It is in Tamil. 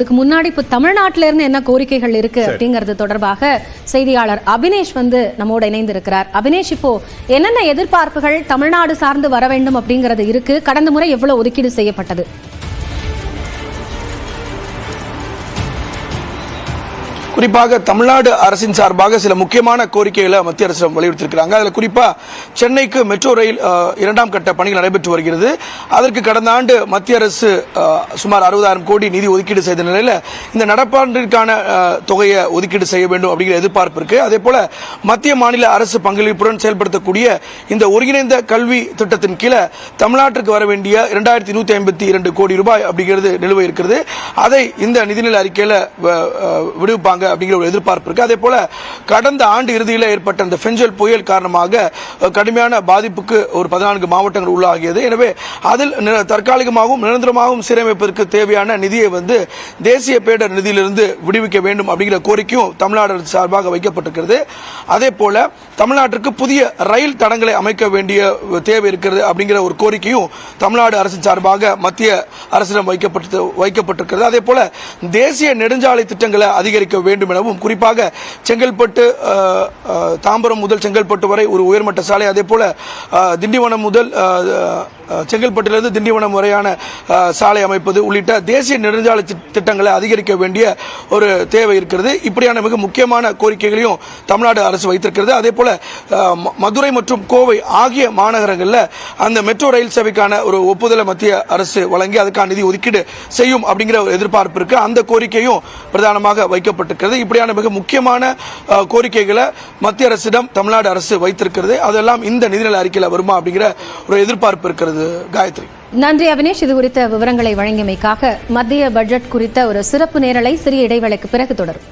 இதுக்கு முன்னாடி இப்ப தமிழ்நாட்டில இருந்து என்ன கோரிக்கைகள் இருக்கு அப்படிங்கிறது தொடர்பாக செய்தியாளர் அபினேஷ் நம்மோட இணைந்து இருக்கிறார். அபினேஷ், இப்போ என்னென்ன எதிர்பார்ப்புகள் தமிழ்நாடு சார்ந்து வர வேண்டும் அப்படிங்கிறது இருக்கு? கடந்த முறை எவ்வளவு ஒதுக்கீடு செய்யப்பட்டது? குறிப்பாக தமிழ்நாடு அரசின் சார்பாக சில முக்கியமான கோரிக்கைகளை மத்திய அரசு வலியுறுத்தியிருக்கிறாங்க. அதில் குறிப்பாக சென்னைக்கு மெட்ரோ ரயில் 2ஆம் கட்ட பணிகள் நடைபெற்று வருகிறது. அதற்கு கடந்த ஆண்டு மத்திய அரசு சுமார் 60,000 கோடி நிதி ஒதுக்கீடு செய்த நிலையில் இந்த நடப்பாண்டிற்கான தொகையை ஒதுக்கீடு செய்ய வேண்டும் அப்படிங்கிற எதிர்பார்ப்பு இருக்கு. அதே போல மத்திய மாநில அரசு பங்களிப்புடன் செயல்படுத்தக்கூடிய இந்த ஒருங்கிணைந்த கல்வி திட்டத்தின் கீழே தமிழ்நாட்டிற்கு வர வேண்டிய 2152 கோடி ரூபாய் அப்படிங்கிறது நிலுவை இருக்கிறது. அதை இந்த நிதிநிலை அறிக்கையில் விடுவிப்பாங்க அப்படிங்கிற ஒரு எதிர்பார்ப்பு இருக்கு. அதே போல கடந்த ஆண்டு இறுதியில் ஏற்பட்ட இந்த பெஞ்சல் புயல் காரணமாக கடுமையான பாதிப்புக்கு ஒரு 14 மாவட்டங்கள் உள்ளாகியது. எனவே அதில் தற்காலிகமாகவும் நிரந்தரமாகவும் சீரமைப்பதற்கு தேவையான நிதியை தேசிய பேரிடர் நிதியிலிருந்து விடுவிக்க வேண்டும் அப்படிங்கிற கோரிக்கையும் தமிழ்நாடு அரசு சார்பாக வைக்கப்பட்டிருக்கிறது. அதே போல தமிழ்நாட்டிற்கு புதிய ரயில் தடங்களை அமைக்க வேண்டிய தேவை இருக்கிறது அப்படிங்கிற ஒரு கோரிக்கையும் தமிழ்நாடு அரசு சார்பாக மத்திய அரசிடம் வைக்கப்பட்டிருக்கிறது. அதே போல தேசிய நெடுஞ்சாலை திட்டங்களை அதிகரிக்க வேண்டும் எனவும், குறிப்பாக செங்கல்பட்டு தாம்பரம் முதல் செங்கல்பட்டு வரை ஒரு உயர்மட்ட சாலை, அதே போல திண்டிவனம் முதல் செங்கல்பட்டிலிருந்து திண்டிவனம் வரையான சாலை அமைப்பது உள்ளிட்ட தேசிய நெடுஞ்சாலை திட்டங்களை அதிகரிக்க வேண்டிய ஒரு தேவை இருக்கிறது. இப்படியான மிக முக்கியமான கோரிக்கைகளையும் தமிழ்நாடு அரசு வைத்திருக்கிறது. அதே போல மதுரை மற்றும் கோவை ஆகிய மாநகரங்களில் அந்த மெட்ரோ ரயில் சேவைக்கான ஒரு ஒப்புதலை மத்திய அரசு வழங்கி அதுக்கான நிதி ஒதுக்கீடு செய்யும் அப்படிங்கிற ஒரு எதிர்பார்ப்பு இருக்கு. அந்த கோரிக்கையும் பிரதானமாக வைக்கப்பட்டிருக்கிறது. இப்படியான மிக முக்கியமான கோரிக்கைகளை மத்திய அரசிடம் தமிழ்நாடு அரசு வைத்திருக்கிறது. அதெல்லாம் இந்த நிதிநிலை அறிக்கையில் வருமா அப்படிங்கிற ஒரு எதிர்பார்ப்பு இருக்கிறது. காயத்ரி, நன்றி அபினேஷ். இது குறித்த விவரங்களை வழங்கியமைக்காக. மத்திய பட்ஜெட் குறித்த ஒரு சிறப்பு நேரலை சிறிய இடைவேளைக்கு பிறகு தொடரும்.